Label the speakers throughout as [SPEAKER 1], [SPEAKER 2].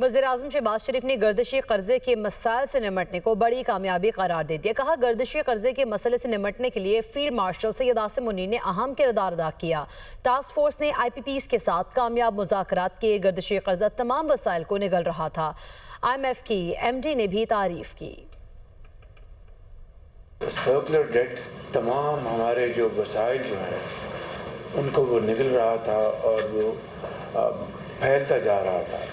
[SPEAKER 1] वज़ीर-ए-आज़म शहबाज शरीफ ने गर्दिशी कर्जे के मसाइल से निमटने को बड़ी कामयाबी करार दे दिया। कहा, गर्दिशी कर्जे के मसले से निमटने के लिए फील्ड मार्शल सैयद आसिम मुनीर ने अहम किरदार अदा किया। टास्क फोर्स ने IPPs के साथ कामयाब मुज़ाकरात किए। गर्दिशी कर्जा तमाम वसाइल को निगल रहा था। IMF की MD ने भी तारीफ की।
[SPEAKER 2] सर्कुलर डेट तमाम हमारे जो वसाइल जो हैं उनको वो निगल रहा था और वो फैलता जा रहा था।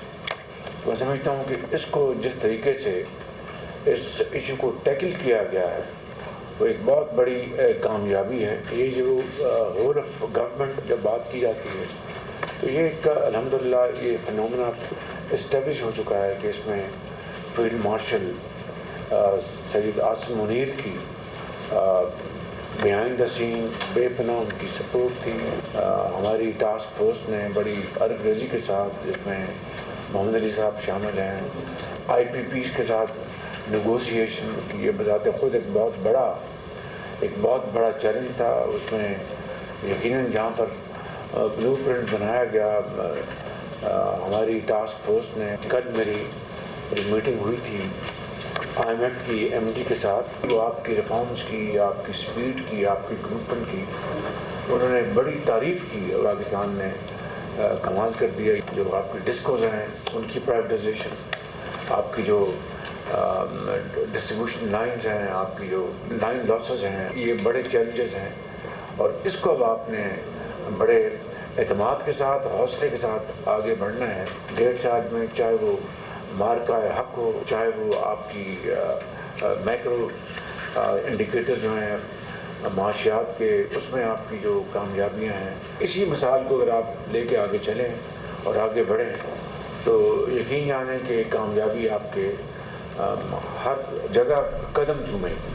[SPEAKER 2] मैं समझता हूँ कि इसको जिस तरीके से इस इशू को टैकल किया गया है वो एक बहुत बड़ी कामयाबी है। ये जो होल ऑफ गवर्नमेंट जब बात की जाती है तो ये एक अल्हम्दुलिल्लाह ये फिनोमेना इस्टेब्लिश हो चुका है कि इसमें फील्ड मार्शल सैयद आसिम मुनीर की बिहाइंड द सीन बेपनाह उनकी सपोर्ट थी। हमारी टास्क फोर्स ने बड़ी अर्गरेजी के साथ, जिसमें मोहम्मद अली साहब शामिल हैं, IPPs के साथ नेगोशिएशन की। ये बजाते ख़ुद एक बहुत बड़ा चैलेंज था। उसमें यकीनन जहाँ पर ब्लूप्रिंट बनाया गया, हमारी टास्क फोर्स ने कल मेरी मीटिंग हुई थी IMF की MD के साथ। वो आपकी रिफॉर्म्स की, आपकी स्पीड की, आपकी कमिटमेंट की उन्होंने बड़ी तारीफ़ की। पाकिस्तान ने कमाल कर दिया। जो आपकी डिस्कोज हैं उनकी प्राइवेटाइजेशन, आपकी जो डिस्ट्रीब्यूशन लाइंस हैं, आपकी जो लाइन लॉसेस हैं, ये बड़े चैलेंजेस हैं और इसको अब आपने बड़े एतमाद के साथ, हौसले के साथ आगे बढ़ना है। 1.5 साल में चाहे वो मार्का हक हो, चाहे वो आपकी मैक्रो इंडिकेटर्स जो हैं माशियात के, उसमें आपकी जो कामयाबियां हैं, इसी मिसाल को अगर आप लेके आगे चलें और आगे बढ़ें तो यकीन जानें कि कामयाबी आपके हर जगह कदम चूमेगी।